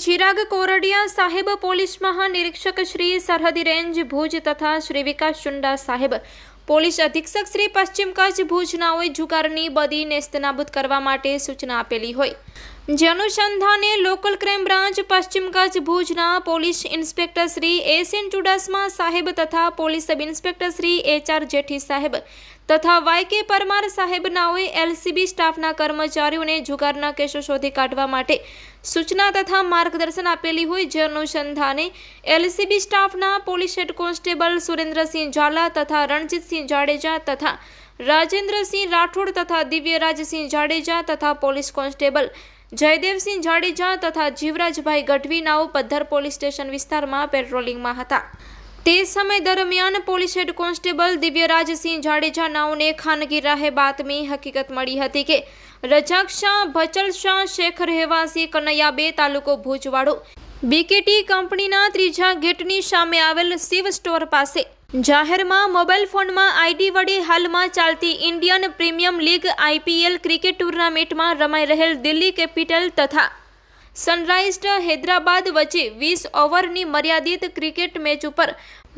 ચિરાગ કોરડિયા સાહેબ, પોલીસ મહાનિરીક્ષક શ્રી સરહદી રેન્જ ભુજ તથા શ્રી વિકાસ ચુંડા સાહેબ, પોલીસ અધિક્ષક શ્રી પશ્ચિમ કચ્છ ભુજનાઓએ જુગારની બદી નેસ્તનાબૂદ કરવા માટે સૂચના આપેલી હોય, જે અનુસંધાને લોકલ ક્રાઇમ બ્રાન્ચ પશ્ચિમ કચ્છ ભુજના પોલીસ ઇન્સ્પેક્ટર શ્રી એસ.એન. ચુડાસમા સાહેબ તથા police sub inspector Shri HR. Jethi સાહેબ તથા વાય.કે. પરમાર સાહેબનાઓએ એલસીબી સ્ટાફના કર્મચારીઓને જુગારના કેસો શોધી કાઢવા માટે સૂચના તથા માર્ગદર્શન આપેલી હોય, જે અનુસંધાને એલસીબી સ્ટાફના police head constable Surendrasinh Jhala તથા રણજીતસિંહ જાડેજા તથા રાજેન્દ્રસિંહ રાઠોડ તથા દિવ્યરાજસિંહ જાડેજા તથા પોલીસ કોન્સ્ટેબલ જયદેવસિંહ જાડેજા તથા જીવરાજભાઈ ગઢવી નાઓ પદ્ધર પોલીસ સ્ટેશન વિસ્તારમાં પેટ્રોલિંગમાં હતા. તે સમય દરમિયાન police head constable Divyarajsinh Jadeja નાઓને ખાનગી રાહે બાતમી હકીકત મળી હતી કે રજાક શાહ, ભચલ શાહ શેખ રહેવાસી કનૈયા 2 તાલુકો ભુજવાડો બીકેટી કંપનીના 3જા ગેટની સામે આવેલ શિવ સ્ટોર પાસે જાહેરમાં મોબાઈલ ફોનમાં આઈડી વડે હાલમાં ચાલતી Indian premium league IPL cricket ટુર્નામેન્ટમાં રમાઈ રહેલ દિલ્હી કેપિટલ તથા સનરાઇઝર્સ હૈદરાબાદ વચ્ચે 20 ઓવરની મર્યાદિત ક્રિકેટ મેચ ઉપર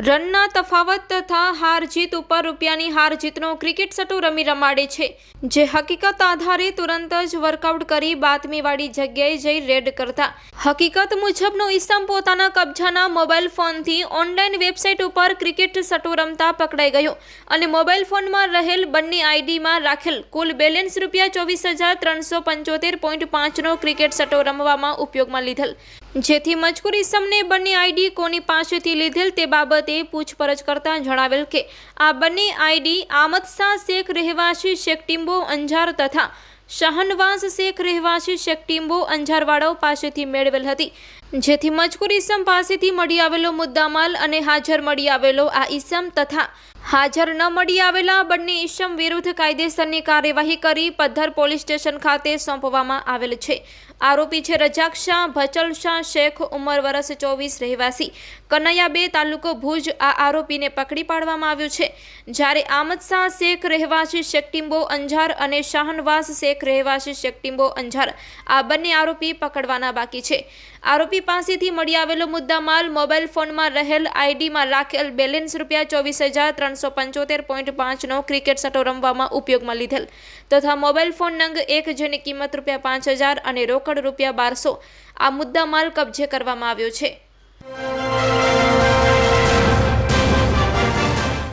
રનના તફાવત તથા હાર જીત ઉપર રૂપિયાની હાર જીતનો ક્રિકેટ સટ્ટો રમાડે છે, જે હકીકત આધારે તુરંત જ વર્કઆઉટ કરી બાતમીવાળી જગ્યાએ જઈ રેડ કરતા હકીકત મુજબનો ઈસમ પોતાના કબજાના મોબાઈલ ફોનથી ઓનલાઈન વેબસાઇટ ઉપર ક્રિકેટ સટ્ટો રમતા પકડાઈ ગયો અને મોબાઈલ ફોનમાં રહેલ બંને આઈડીમાં રાખેલ કુલ બેલેન્સ ₹24,375.5નો ક્રિકેટ સટ્ટો રમવામાં ઉપયોગમાં લીધેલ, જેથી મજકૂર ઈસમને બંને આઈડી કોની પાસેથી લીધેલ તે બાબતે પૂછપરછ કરતા જણાવેલ કે આ બંને આઈડી આમદ શાહ શેખ રહેવાસી શેખટીમ્બો અંજાર તથા શાહનવાઝ શેખ રહેવાસી શેખટીમ્બો અંજારવાળાઓ પાસેથી મેળવેલ હતી, જેથી મજકૂર ઈસમ પાસેથી મળી આવેલો મુદ્દામાલ અને હાજર મળી આવેલો આ ઈસમ તથા હાજર ન મળી આવેલા બંને ઈસમ વિરુદ્ધ કાયદેસરની કાર્યવાહી કરી પદ્ધર પોલીસ સ્ટેશન ખાતે સોંપવામાં આવેલ છે. આરોપી છે રજાક શાહ, ભચલ શાહ શેખ, ઉંમર વર્ષ 24, રહેવાસી કનૈયા 2 તાલુકો ભુજ. આ આરોપીને પકડી પાડવામાં આવ્યો છે, જ્યારે આમદ શાહ શેખ રહેવાસી શેખટીમ્બો અંજાર અને શાહનવાઝ શેખ રહેવાસી શેખટીમ્બો અંજાર આ બંને આરોપી પકડવાના બાકી છે. આરોપી પાસેથી મળી આવેલો મુદ્દામાલ મોબાઈલ ફોનમાં રહેલ આઈડીમાં રાખેલ બેલેન્સ ₹24,375.5નો ક્રિકેટ સટ્ટો રમવામાં ઉપયોગમાં લીધેલ તથા મોબાઈલ ફોન નંગ 1 જેની કિંમત ₹5,000 અને રોકડ ₹1200 આ મુદ્દામાલ કબજે કરવામાં આવ્યો છે.